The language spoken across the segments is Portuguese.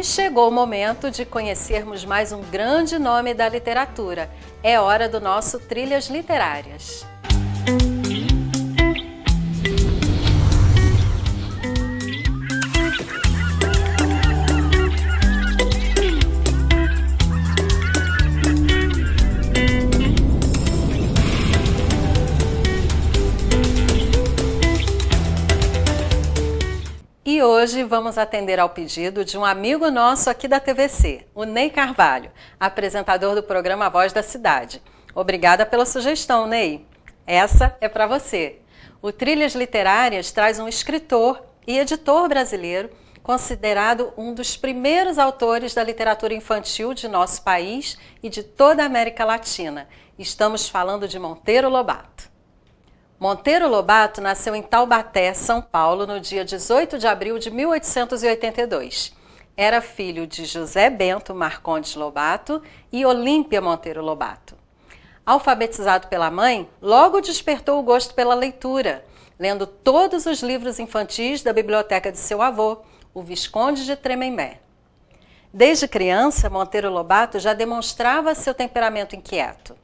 E chegou o momento de conhecermos mais um grande nome da literatura. É hora do nosso Trilhas Literárias. E hoje vamos atender ao pedido de um amigo nosso aqui da TVC, o Ney Carvalho, apresentador do programa Voz da Cidade. Obrigada pela sugestão, Ney. Essa é para você. O Trilhas Literárias traz um escritor e editor brasileiro, considerado um dos primeiros autores da literatura infantil de nosso país e de toda a América Latina. Estamos falando de Monteiro Lobato. Monteiro Lobato nasceu em Taubaté, São Paulo, no dia 18 de abril de 1882. Era filho de José Bento Marcondes Lobato e Olímpia Monteiro Lobato. Alfabetizado pela mãe, logo despertou o gosto pela leitura, lendo todos os livros infantis da biblioteca de seu avô, o Visconde de Tremembé. Desde criança, Monteiro Lobato já demonstrava seu temperamento inquieto.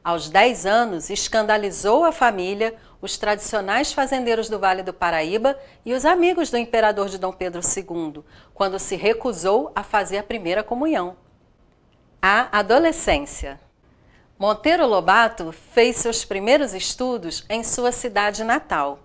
Aos 10 anos, escandalizou a família, os tradicionais fazendeiros do Vale do Paraíba e os amigos do imperador de Dom Pedro II, quando se recusou a fazer a primeira comunhão. A adolescência. Monteiro Lobato fez seus primeiros estudos em sua cidade natal.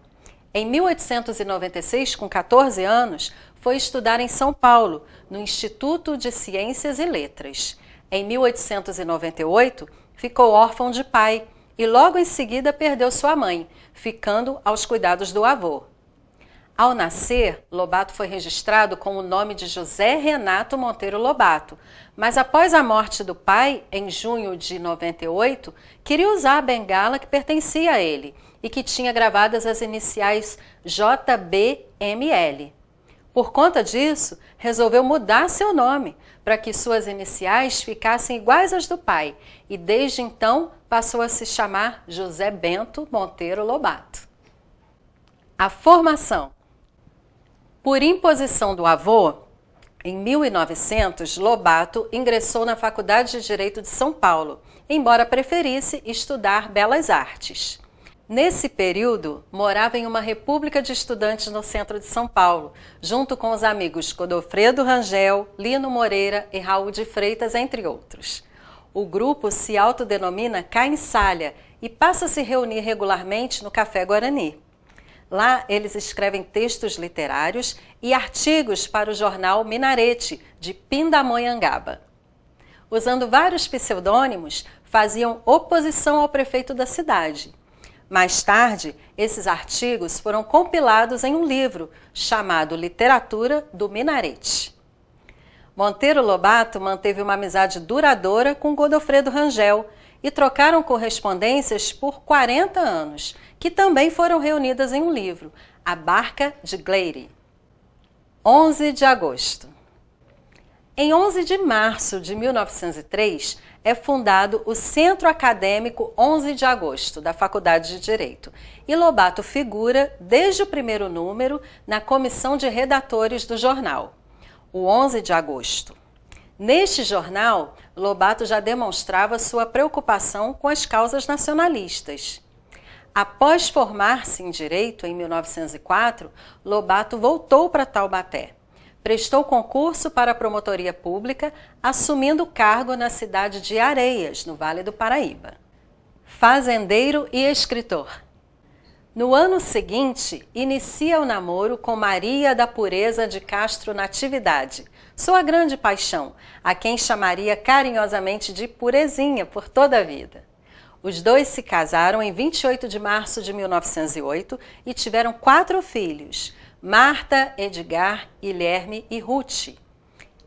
Em 1896, com 14 anos, foi estudar em São Paulo, no Instituto de Ciências e Letras. Em 1898, ficou órfão de pai e logo em seguida perdeu sua mãe, ficando aos cuidados do avô. Ao nascer, Lobato foi registrado com o nome de José Renato Monteiro Lobato, mas após a morte do pai, em junho de 98, queria usar a bengala que pertencia a ele e que tinha gravadas as iniciais JBML. Por conta disso, resolveu mudar seu nome para que suas iniciais ficassem iguais às do pai e desde então passou a se chamar José Bento Monteiro Lobato. A formação. Por imposição do avô, em 1900, Lobato ingressou na Faculdade de Direito de São Paulo, embora preferisse estudar Belas Artes. Nesse período, morava em uma república de estudantes no centro de São Paulo, junto com os amigos Godofredo Rangel, Lino Moreira e Raul de Freitas, entre outros. O grupo se autodenomina Cainsalha e passa a se reunir regularmente no Café Guarani. Lá, eles escrevem textos literários e artigos para o jornal Minarete, de Pindamonhangaba. Usando vários pseudônimos, faziam oposição ao prefeito da cidade. Mais tarde, esses artigos foram compilados em um livro chamado Literatura do Minarete. Monteiro Lobato manteve uma amizade duradoura com Godofredo Rangel e trocaram correspondências por 40 anos, que também foram reunidas em um livro, A Barca de Gleire. 11 de agosto. Em 11 de março de 1903, é fundado o Centro Acadêmico 11 de Agosto, da Faculdade de Direito, e Lobato figura, desde o primeiro número, na comissão de redatores do jornal, o 11 de Agosto. Neste jornal, Lobato já demonstrava sua preocupação com as causas nacionalistas. Após formar-se em Direito, em 1904, Lobato voltou para Taubaté. Prestou concurso para a promotoria pública, assumindo o cargo na cidade de Areias, no Vale do Paraíba. Fazendeiro e escritor. No ano seguinte, inicia o namoro com Maria da Pureza de Castro Natividade, sua grande paixão, a quem chamaria carinhosamente de Purezinha por toda a vida. Os dois se casaram em 28 de março de 1908 e tiveram 4 filhos, Marta, Edgar, Guilherme e Ruth.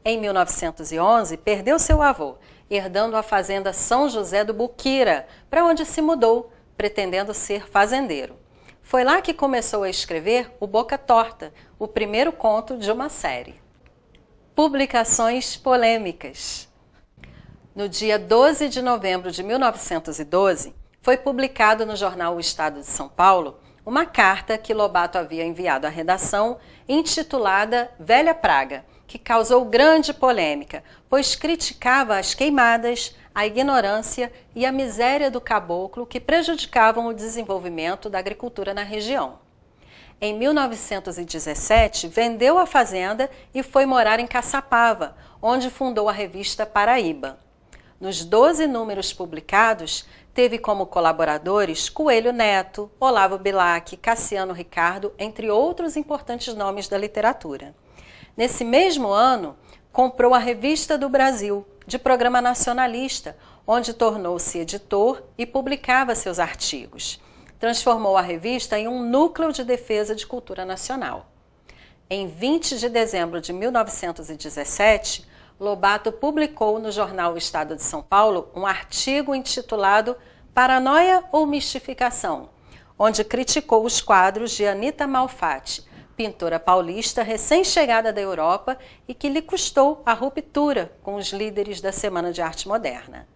Em 1911, perdeu seu avô, herdando a fazenda São José do Buquira, para onde se mudou, pretendendo ser fazendeiro. Foi lá que começou a escrever o Boca Torta, o primeiro conto de uma série. Publicações polêmicas. No dia 12 de novembro de 1912, foi publicado no jornal O Estado de São Paulo uma carta que Lobato havia enviado à redação, intitulada Velha Praga, que causou grande polêmica, pois criticava as queimadas, a ignorância e a miséria do caboclo que prejudicavam o desenvolvimento da agricultura na região. Em 1917, vendeu a fazenda e foi morar em Caçapava, onde fundou a revista Paraíba. Nos 12 números publicados, teve como colaboradores Coelho Neto, Olavo Bilac, Cassiano Ricardo, entre outros importantes nomes da literatura. Nesse mesmo ano, comprou a Revista do Brasil, de programa nacionalista, onde tornou-se editor e publicava seus artigos. Transformou a revista em um núcleo de defesa de cultura nacional. Em 20 de dezembro de 1917, Lobato publicou no jornal O Estado de São Paulo um artigo intitulado Paranoia ou Mistificação, onde criticou os quadros de Anita Malfatti, pintora paulista recém-chegada da Europa e que lhe custou a ruptura com os líderes da Semana de Arte Moderna.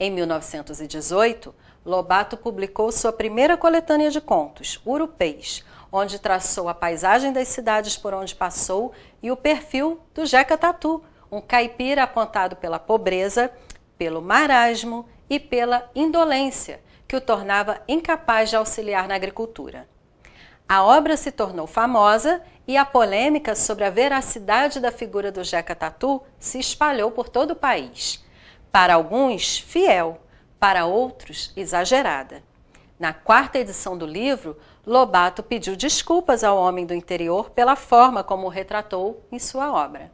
Em 1918, Lobato publicou sua primeira coletânea de contos, Urupês, onde traçou a paisagem das cidades por onde passou e o perfil do Jeca Tatu, um caipira apontado pela pobreza, pelo marasmo e pela indolência, que o tornava incapaz de auxiliar na agricultura. A obra se tornou famosa e a polêmica sobre a veracidade da figura do Jeca Tatu se espalhou por todo o país. Para alguns, fiel, para outros, exagerada. Na quarta edição do livro, Lobato pediu desculpas ao homem do interior pela forma como o retratou em sua obra.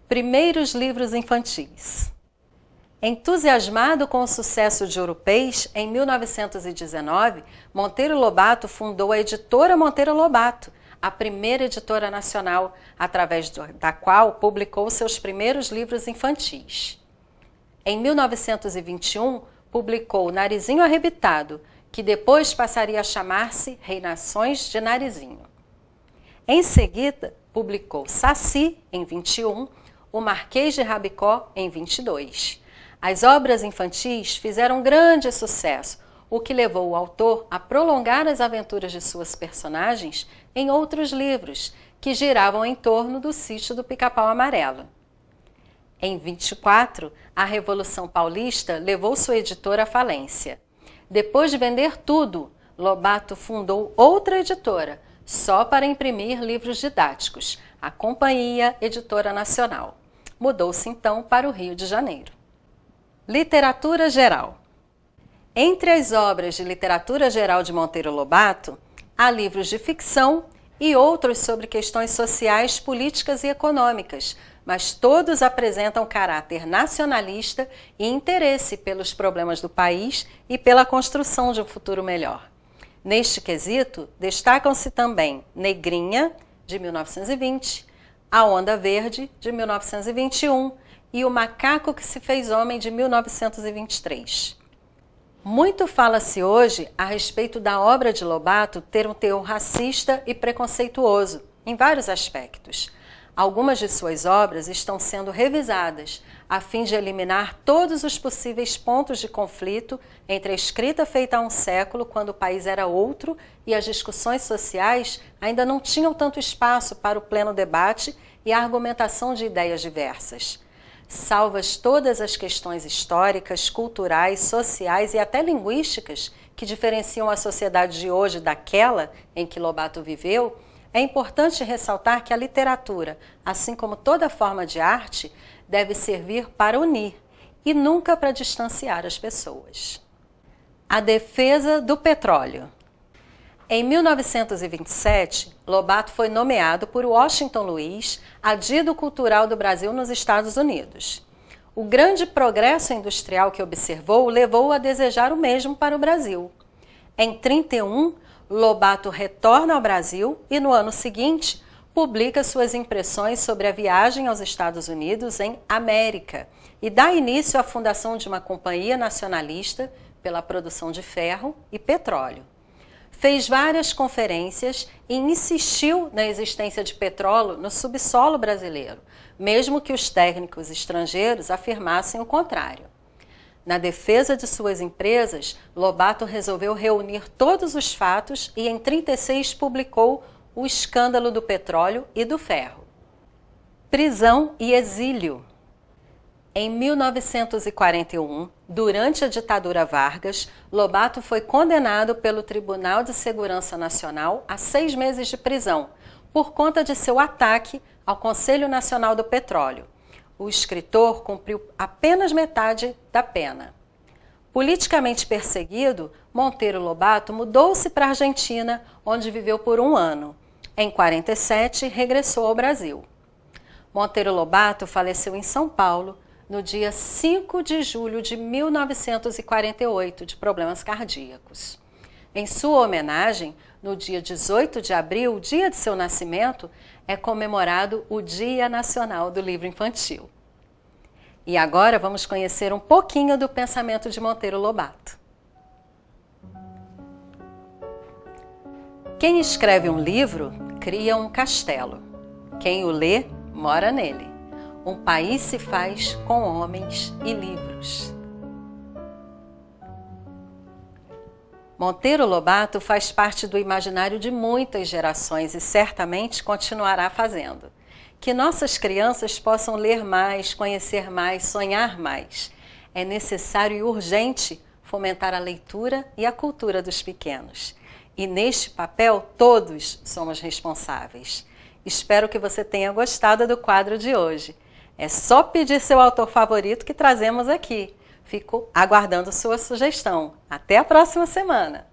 Primeiros livros infantis. Entusiasmado com o sucesso de Urupês, em 1919, Monteiro Lobato fundou a editora Monteiro Lobato, a primeira editora nacional, através da qual publicou seus primeiros livros infantis. Em 1921, publicou Narizinho Arrebitado, que depois passaria a chamar-se Reinações de Narizinho. Em seguida, publicou Saci, em 21, O Marquês de Rabicó, em 22. As obras infantis fizeram grande sucesso, o que levou o autor a prolongar as aventuras de suas personagens em outros livros, que giravam em torno do Sítio do Pica-Pau Amarelo. Em 24, a Revolução Paulista levou sua editora à falência. Depois de vender tudo, Lobato fundou outra editora, só para imprimir livros didáticos, a Companhia Editora Nacional. Mudou-se então para o Rio de Janeiro. Literatura geral. Entre as obras de literatura geral de Monteiro Lobato, há livros de ficção e outros sobre questões sociais, políticas e econômicas, mas todos apresentam caráter nacionalista e interesse pelos problemas do país e pela construção de um futuro melhor. Neste quesito, destacam-se também Negrinha, de 1920, A Onda Verde, de 1921, e O Macaco que se fez Homem, de 1923. Muito fala-se hoje a respeito da obra de Lobato ter um teor racista e preconceituoso, em vários aspectos. Algumas de suas obras estão sendo revisadas, a fim de eliminar todos os possíveis pontos de conflito entre a escrita feita há um século, quando o país era outro e as discussões sociais ainda não tinham tanto espaço para o pleno debate e a argumentação de ideias diversas. Salvas todas as questões históricas, culturais, sociais e até linguísticas que diferenciam a sociedade de hoje daquela em que Lobato viveu, é importante ressaltar que a literatura, assim como toda forma de arte, deve servir para unir e nunca para distanciar as pessoas. A defesa do petróleo. Em 1927, Lobato foi nomeado por Washington Luiz adido cultural do Brasil nos Estados Unidos. O grande progresso industrial que observou levou-o a desejar o mesmo para o Brasil. Em 31, Lobato retorna ao Brasil e, no ano seguinte, publica suas impressões sobre a viagem aos Estados Unidos em América e dá início à fundação de uma companhia nacionalista pela produção de ferro e petróleo. Fez várias conferências e insistiu na existência de petróleo no subsolo brasileiro, mesmo que os técnicos estrangeiros afirmassem o contrário. Na defesa de suas empresas, Lobato resolveu reunir todos os fatos e, em 36, publicou O Escândalo do Petróleo e do Ferro. Prisão e exílio. Em 1941, durante a ditadura Vargas, Lobato foi condenado pelo Tribunal de Segurança Nacional a 6 meses de prisão, por conta de seu ataque ao Conselho Nacional do Petróleo. O escritor cumpriu apenas metade da pena. Politicamente perseguido, Monteiro Lobato mudou-se para a Argentina, onde viveu por 1 ano. Em 1947, regressou ao Brasil. Monteiro Lobato faleceu em São Paulo no dia 5 de julho de 1948, de problemas cardíacos. Em sua homenagem, no dia 18 de abril, dia de seu nascimento, é comemorado o Dia Nacional do Livro Infantil. E agora vamos conhecer um pouquinho do pensamento de Monteiro Lobato. Quem escreve um livro, cria um castelo. Quem o lê, mora nele. Um país se faz com homens e livros. Monteiro Lobato faz parte do imaginário de muitas gerações e certamente continuará fazendo. Que nossas crianças possam ler mais, conhecer mais, sonhar mais. É necessário e urgente fomentar a leitura e a cultura dos pequenos. E neste papel, todos somos responsáveis. Espero que você tenha gostado do quadro de hoje. É só pedir seu autor favorito que trazemos aqui. Fico aguardando sua sugestão. Até a próxima semana!